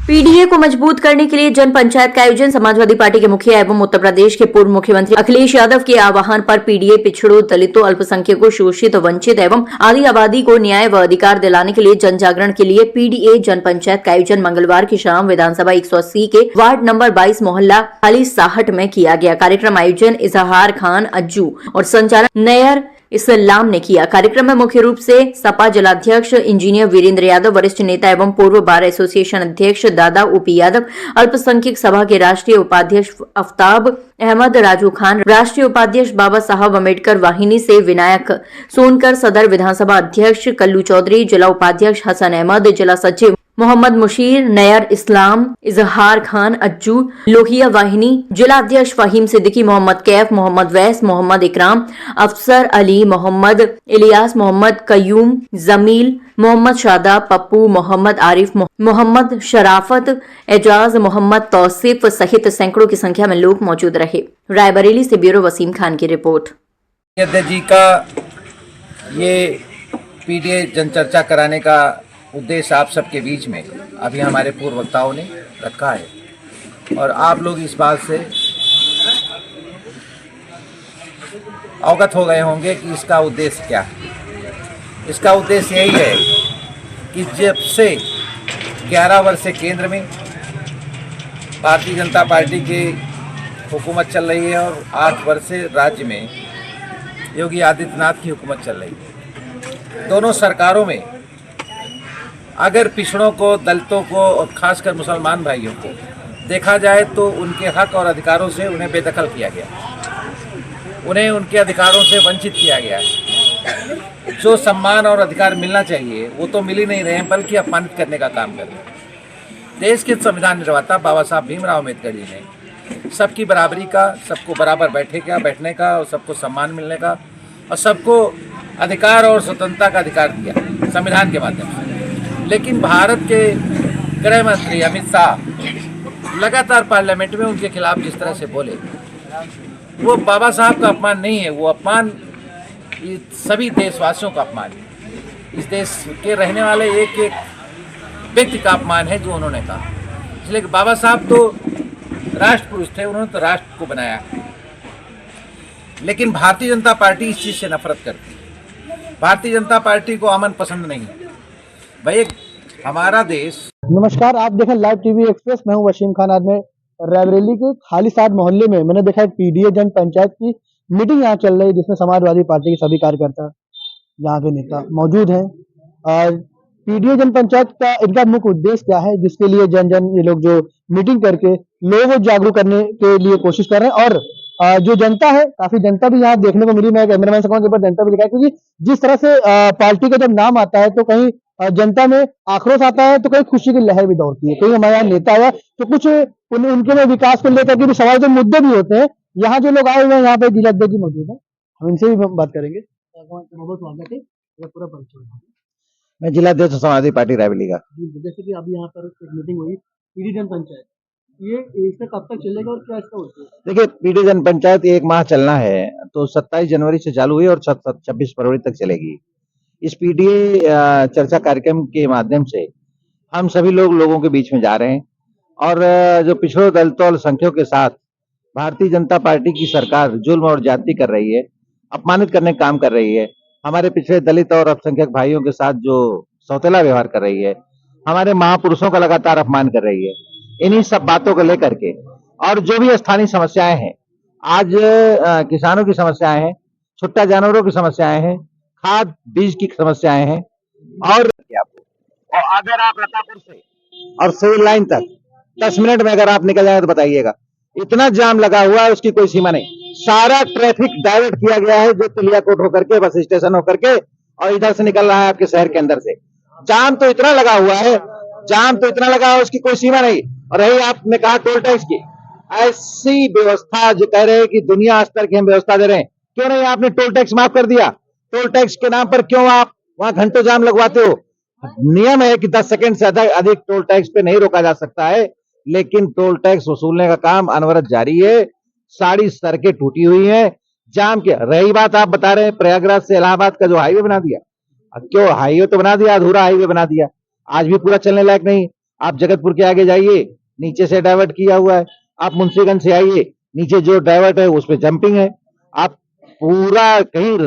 PDA को मजबूत करने के लिए जन पंचायत का आयोजन। समाजवादी पार्टी के मुखिया एवं उत्तर प्रदेश के पूर्व मुख्यमंत्री अखिलेश यादव के आह्वान पर पीडीए पिछड़ों, दलितों, अल्पसंख्यकों, शोषित, वंचित एवं आदि आबादी को न्याय व अधिकार दिलाने के लिए जन जागरण के लिए पीडीए जन पंचायत का आयोजन मंगलवार की शाम विधानसभा 180 के वार्ड नंबर 22 मोहल्ला खाली साहट में किया गया। कार्यक्रम आयोजन इजहार खान अज्जू और संचालन नयर इस्लाम ने किया। कार्यक्रम में मुख्य रूप से सपा जिलाध्यक्ष इंजीनियर वीरेंद्र यादव, वरिष्ठ नेता एवं पूर्व बार एसोसिएशन अध्यक्ष दादा ओपी यादव, अल्पसंख्यक सभा के राष्ट्रीय उपाध्यक्ष आफ्ताब अहमद, राजू खान, राष्ट्रीय उपाध्यक्ष बाबा साहब अम्बेडकर वाहिनी से विनायक सोनकर, सदर विधानसभा अध्यक्ष कल्लू चौधरी, जिला उपाध्यक्ष हसन अहमद, जिला सचिव मोहम्मद मुशीर, नयर इस्लाम, इजहार खान अज्जू, लोहिया वाहिनी, जिला अध्यक्ष फहीम सिद्दीकी, मोहम्मद कैफ, मोहम्मद वैस, मोहम्मद इकराम, अफसर अली, मोहम्मद इलियास, मोहम्मद कयूम, जमील, मोहम्मद शादाब, पप्पू, मोहम्मद आरिफ, मोहम्मद शराफत, एजाज, मोहम्मद तौसीफ सहित सैकड़ों की संख्या में लोग मौजूद रहे। रायबरेली से ब्यूरो वसीम खान की रिपोर्ट। जी का ये पीडीए जनचर्चा कराने का उद्देश्य आप सबके बीच में अभी हमारे पूर्व वक्ताओं ने रखा है और आप लोग इस बात से अवगत हो गए होंगे कि इसका उद्देश्य क्या है। इसका उद्देश्य यही है कि जब से 11 वर्ष से केंद्र में भारतीय जनता पार्टी की हुकूमत चल रही है और 8 वर्ष से राज्य में योगी आदित्यनाथ की हुकूमत चल रही है, दोनों सरकारों में अगर पिछड़ों को, दलितों को और खासकर मुसलमान भाइयों को देखा जाए तो उनके हक और अधिकारों से उन्हें बेदखल किया गया, उन्हें उनके अधिकारों से वंचित किया गया। जो सम्मान और अधिकार मिलना चाहिए वो तो मिल ही नहीं रहे हैं, बल्कि अपमानित करने का काम कर रहे हैं। देश के संविधान निर्माता बाबा साहब भीमराव अम्बेडकर जी ने सबकी बराबरी का, सबको बराबर बैठने का और सबको सम्मान मिलने का और सबको अधिकार और स्वतंत्रता का अधिकार दिया संविधान के माध्यम से। लेकिन भारत के गृह मंत्री अमित शाह लगातार पार्लियामेंट में उनके खिलाफ जिस तरह से बोले, वो बाबा साहब का अपमान नहीं है, वो अपमान सभी देशवासियों का अपमान है। इस देश के रहने वाले एक एक व्यक्ति का अपमान है जो उन्होंने कहा। इसलिए बाबा साहब तो राष्ट्र पुरुष थे, उन्होंने तो राष्ट्र को बनाया, लेकिन भारतीय जनता पार्टी इस चीज़ से नफरत करती है। भारतीय जनता पार्टी को अमन पसंद नहीं है। भाई हमारा देश। नमस्कार, आप देखें लाइव टीवी एक्सप्रेस। मैं हूं वसीम खान। आज मैं रायबरेली के खाली साहट मोहल्ले में मैंने देखा एक पीडीए जन पंचायत की मीटिंग यहाँ चल रही है, जिसमें समाजवादी पार्टी के सभी कार्यकर्ता, यहाँ के नेता मौजूद हैं। और पीडीए जन पंचायत का इनका मुख्य उद्देश्य क्या है, जिसके लिए जन ये लोग जो मीटिंग करके लोगों को जागरूक करने के लिए कोशिश कर रहे हैं। और जो जनता है, काफी जनता भी यहाँ देखने को मिली। मैं कैमरामैन से कहूँगा के ऊपर जनता भी दिखा है, क्योंकि जिस तरह से पार्टी का जब नाम आता है तो कहीं जनता में आक्रोश आता है तो कहीं खुशी की लहर भी दौड़ती है। कहीं हमारे यहाँ नेता आया तो कुछ उनके में विकास को लेकर के भी सवाल, जो मुद्दे भी होते हैं। यहाँ जो लोग आए हुए हैं, यहाँ पे जिला अध्यक्ष मौजूद है, हम इनसे भी बात करेंगे। स्वागत है, पूरा परिचय। मैं जिला अध्यक्ष समाजवादी पार्टी रायबरेली का। जैसे कि अभी यहाँ पर एक मीटिंग हुई पीडीए जन पंचायत, ये इसका कब तक चलेगा और क्या इसका उद्देश्य? देखिए, पीडीए जन पंचायत 1 माह चलना है, तो 27 जनवरी से चालू हुई और 26 फरवरी तक चलेगी। इस पीडीए चर्चा कार्यक्रम के माध्यम से हम सभी लोगों के बीच में जा रहे हैं और जो पिछड़ों, दलितों और अल्पसंख्यकों के साथ भारतीय जनता पार्टी की सरकार जुल्म और ज्यादती कर रही है, अपमानित करने का काम कर रही है, हमारे पिछड़े दलित और अल्पसंख्यक भाइयों के साथ जो सौतेला व्यवहार कर रही है, हमारे महापुरुषों का लगातार अपमान कर रही है, इन्हीं सब बातों को लेकर के और जो भी स्थानीय समस्याएं हैं, आज किसानों की समस्याएं हैं, छुट्टा जानवरों की समस्याएं हैं, खाद बीज की समस्याएं हैं और अगर आप रतापुर से और सिविल लाइन तक 10 मिनट में अगर आप निकल जाए तो बताइएगा, इतना जाम लगा हुआ है, उसकी कोई सीमा नहीं। सारा ट्रैफिक डाइवर्ट किया गया है, जो तिलियाकोट होकर के, बस स्टेशन होकर के और इधर से निकल रहा है आपके शहर के अंदर से। जाम तो इतना लगा हुआ है, उसकी कोई सीमा नहीं। और रही आपने कहा टोल टैक्स की, ऐसी व्यवस्था जो कह रहे हैं कि दुनिया स्तर की हम व्यवस्था दे रहे हैं, क्यों नहीं आपने टोल टैक्स माफ कर दिया? टोल टैक्स के नाम पर क्यों आप वहां घंटों जाम लगवाते हो? नियम है कि 10 सेकंड से अधिक टोल टैक्स पे नहीं रोका जा सकता है, लेकिन टोल टैक्स वसूलने का काम अनवरत जारी है। सारी सड़कें टूटी हुई हैं, जाम के। रही बात, आप बता रहे हैं प्रयागराज से इलाहाबाद का जो हाईवे बना दिया, क्यों हाईवे तो बना दिया, अधूरा हाईवे बना दिया, आज भी पूरा चलने लायक नहीं। आप जगतपुर के आगे जाइए, नीचे से डाइवर्ट किया हुआ है। आप मुंशीगंज से आइए, नीचे जो डाइवर्ट है उस पे जंपिंग है। आप पूरा कहीं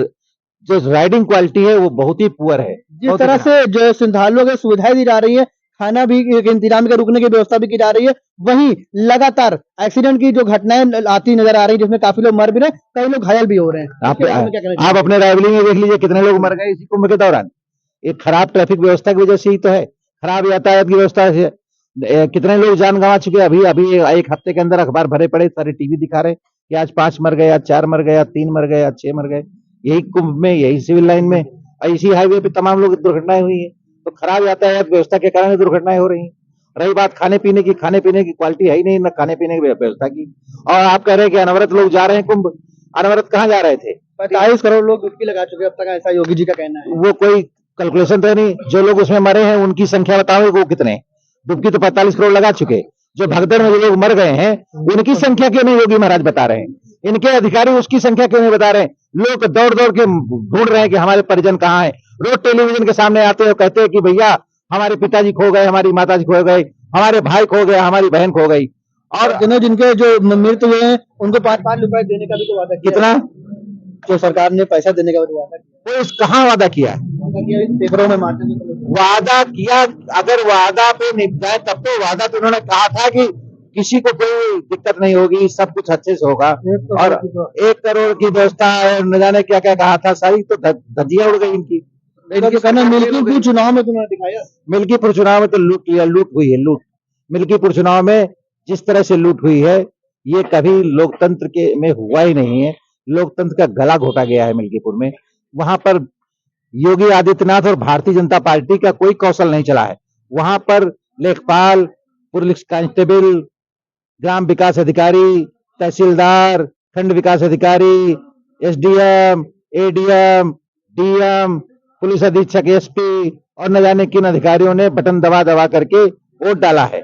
जो राइडिंग क्वालिटी है वो बहुत ही पुअर है। जिस बहुत ही तरह खराब। से जो श्रद्धालुओं को सुविधाएं दी जा रही है, खाना भी एक इंतजाम के रुकने की व्यवस्था भी की जा रही है, वहीं लगातार एक्सीडेंट की जो घटनाएं आती नजर आ रही है, जिसमें काफी लोग मर भी रहे हैं, कई लोग घायल भी हो रहे हैं। आप इसके बारे में क्या कहना आप चाहेंगे? अपने रायबरेली में देख लीजिए कितने लोग मर गए इसी कुंभ के दौरान। एक खराब ट्रैफिक व्यवस्था की वजह से ही तो है, खराब यातायात की व्यवस्था से कितने लोग जान गंवा चुके हैं। अभी अभी एक हफ्ते के अंदर अखबार भरे पड़े, सारे टीवी दिखा रहे कि आज 5 मर गए, आज 4 मर गए, आज 3 मर गए, आज 6 मर गए। यही कुंभ में, यही सिविल लाइन में, इसी हाईवे पे तमाम लोग दुर्घटनाएं हुई है। तो खराब यातायात व्यवस्था के कारण दुर्घटनाएं हो रही हैं। रही बात खाने पीने की क्वालिटी है ही नहीं, न खाने पीने की व्यवस्था की। और आप कह रहे हैं कि अनवरत लोग जा रहे हैं कुंभ, अनवरत कहाँ जा रहे थे? 45 करोड़ लोग डुबकी लगा चुके हैं अब तक, ऐसा योगी जी का कहना है। वो कोई कैलकुलेशन तो नहीं। जो लोग उसमें मरे हैं उनकी संख्या बताओ वो कितने? डुबकी तो 45 करोड़ लगा चुके। जो भगदड़ में जो लोग मर गए हैं उनकी संख्या क्यों नहीं योगी महाराज बता रहे हैं? इनके अधिकारी उसकी संख्या क्यों नहीं बता रहे हैं? लोग दौड़ दौड़ के ढूंढ रहे हैं कि हमारे परिजन कहाँ हैं। रोज टेलीविजन के सामने आते हैं और कहते हैं कि भैया हमारे पिताजी खो गए, हमारी माताजी खो गए, हमारे भाई खो गए, हमारी बहन खो गई। और जिनके जो मृत हुए हैं उनको 5-5 रुपए देने का भी तो वादा किया कितना है। जो सरकार ने पैसा देने का भी तो वादा किया वो कहाँ वादा किया है? पेपरों में माध्यम से। वादा किया, अगर वादा पे निभाए तब तो। वादा तो उन्होंने कहा था कि किसी को कोई दिक्कत नहीं होगी, सब कुछ अच्छे से होगा। और 1 करोड़ की व्यवस्था है, न जाने क्या क्या कहा था, सारी तो धज्जियां उड़ गई इनकी। इनके कहना मिल्कीपुर चुनाव में तुमने दिखाया। मिल्कीपुर चुनाव में तो लूट लिया, लूट हुई है, लूट। मिल्कीपुर चुनाव में जिस तरह से लूट हुई है ये कभी लोकतंत्र के में हुआ ही नहीं है। लोकतंत्र का गला घोटा गया है मिल्कीपुर में। वहां पर योगी आदित्यनाथ और भारतीय जनता पार्टी का कोई कौशल नहीं चला है। वहां पर लेखपाल, पुलिस कांस्टेबल, ग्राम विकास अधिकारी, तहसीलदार, खंड विकास अधिकारी, एसडीएम, एडीएम, डीएम, पुलिस अधीक्षक, एसपी और न जाने किन अधिकारियों ने बटन दबा दबा करके वोट डाला है।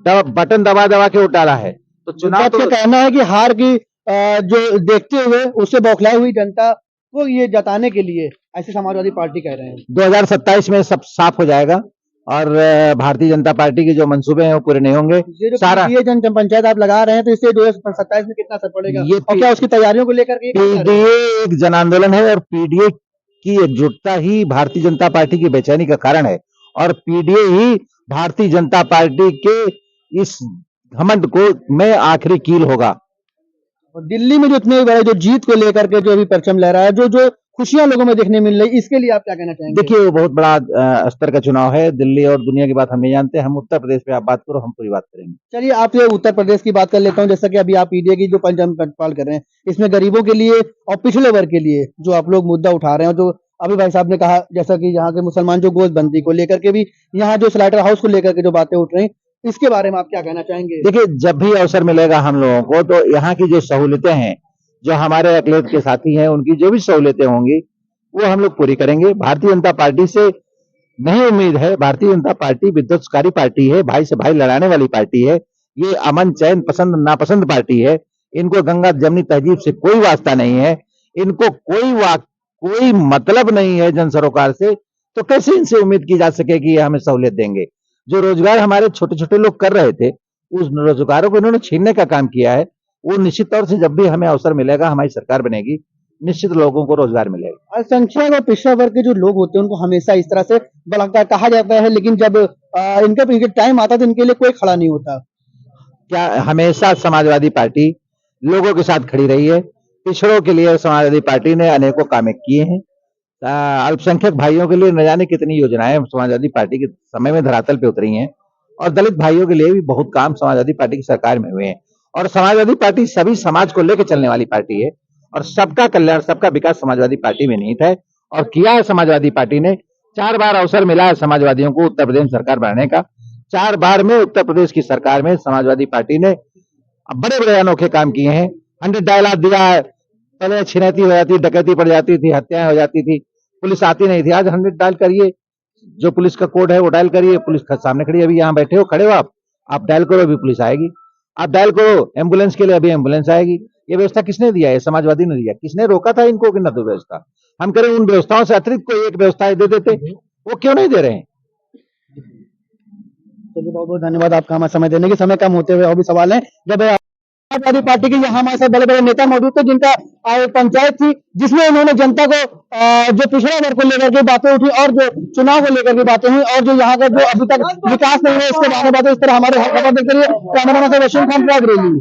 बटन दबा दबा के वोट डाला है। तो चुनाव का कहना है कि हार की जो देखते हुए उससे बौखलाई हुई जनता को ये जताने के लिए ऐसे समाजवादी पार्टी कह रहे हैं 2027 में सब साफ हो जाएगा और भारतीय जनता पार्टी के जो मंसूबे हैं वो पूरे नहीं होंगे। ये जो सारा पीडीए जन पंचायत आप लगा रहे हैं तो इससे 2027 में कितना असर पड़ेगा ये और क्या उसकी तैयारियों को लेकर के पीडीए एक जन आंदोलन है और पीडीए की एकजुटता ही भारतीय जनता पार्टी की बेचैनी का कारण है। और पीडीए ही भारतीय जनता पार्टी के इस घमंड को में आखिरी कील होगा। और दिल्ली में जो इतने बड़े जो जीत को लेकर के जो अभी परचम लहरा है, जो खुशियां लोगों में देखने मिल रही, इसके लिए आप क्या कहना चाहेंगे? देखिए वो बहुत बड़ा स्तर का चुनाव है। दिल्ली और दुनिया की बात हम नहीं जानते। हम उत्तर प्रदेश पे आप बात करो, हम पूरी बात करेंगे। चलिए आपसे उत्तर प्रदेश की बात कर लेता हूँ। जैसा कि अभी आप पीडीए की जो पंचायत कर रहे हैं, इसमें गरीबों के लिए और पिछड़े वर्ग के लिए जो आप लोग मुद्दा उठा रहे हैं, जो अभी भाई साहब ने कहा, जैसा कि यहाँ के मुसलमान जो गोशबंदी को लेकर के भी, यहाँ जो स्लाइटर हाउस को लेकर के जो बातें उठ रही हैं, इसके बारे में आप क्या कहना चाहेंगे? देखिए जब भी अवसर मिलेगा हम लोगों को तो यहाँ की जो सहूलियतें हैं, जो हमारे अकलियत के साथी हैं, उनकी जो भी सहूलियतें होंगी वो हम लोग पूरी करेंगे। भारतीय जनता पार्टी से नहीं उम्मीद है। भारतीय जनता पार्टी विध्वंसकारी पार्टी है, भाई से भाई लड़ाने वाली पार्टी है। ये अमन चैन पसंद नापसंद पार्टी है। इनको गंगा जमनी तहजीब से कोई वास्ता नहीं है। इनको कोई मतलब नहीं है जन सरोकार से। तो कैसे इनसे उम्मीद की जा सके कि ये हमें सहूलियत देंगे? जो रोजगार हमारे छोटे छोटे लोग कर रहे थे, उस रोजगारों को इन्होंने छीनने का काम किया है। वो निश्चित तौर से जब भी हमें अवसर मिलेगा, हमारी सरकार बनेगी, निश्चित लोगों को रोजगार मिलेगा। अल्पसंख्यक और पिछड़ा वर्ग के जो लोग होते हैं उनको हमेशा इस तरह से कहा जाता है, लेकिन जब इनका टाइम आता है तो इनके लिए कोई खड़ा नहीं होता। क्या हमेशा समाजवादी पार्टी लोगों के साथ खड़ी रही है। पिछड़ों के लिए समाजवादी पार्टी ने अनेकों काम किए हैं। अल्पसंख्यक भाइयों के लिए न जाने कितनी योजनाएं समाजवादी पार्टी के समय में धरातल पे उतरी हैं और दलित भाइयों के लिए भी बहुत काम समाजवादी पार्टी की सरकार में हुए हैं। और समाजवादी पार्टी सभी समाज को लेकर चलने वाली पार्टी है और सबका कल्याण, सबका विकास समाजवादी पार्टी में निहित है और किया है। समाजवादी पार्टी ने 4 बार अवसर मिला है समाजवादियों को उत्तर प्रदेश सरकार बनाने का। 4 बार में उत्तर प्रदेश की सरकार में समाजवादी पार्टी ने बड़े बड़े अनोखे काम किए हैं। 100 डायलॉग दिया है। पहले छिनैती हो जाती, डकैती पड़ जाती थी, हत्याएं हो जाती थी, पुलिस आती नहीं थी। आज 100 डायल करिए, जो पुलिस का कोड है वो डायल करिए। पुलिस सामने खड़ी है, अभी यहाँ बैठे हो, खड़े हो आप डायल करो, अभी पुलिस आएगी। आप डायल करो एम्बुलेंस के लिए, अभी एम्बुलेंस आएगी। ये व्यवस्था किसने दिया है? समाजवादी ने दिया। किसने रोका था इनको कि न दो व्यवस्था? हम कह रहे हैं उन व्यवस्थाओं से अतिरिक्त कोई एक व्यवस्था दे देते, वो क्यों नहीं दे रहे हैं? चलिए बहुत बहुत धन्यवाद आपका हमारा समय देने के। समय कम होते हुए और भी सवाल है। जब समाजवादी पार्टी के यहाँ हमारे साथ बड़े बड़े नेता मौजूद थे जिनका पंचायत थी जिसमें उन्होंने जनता को जो पिछड़ा वर्ग को लेकर के बातें उठी और जो चुनाव को लेकर के बातें हुई और जो यहाँ का जो अभी तक विकास नहीं है इसके बारे में बातें। इस तरह हमारे हर खबर देखते रहिए। कैमरामैन से वसीम खान, रायबरेली।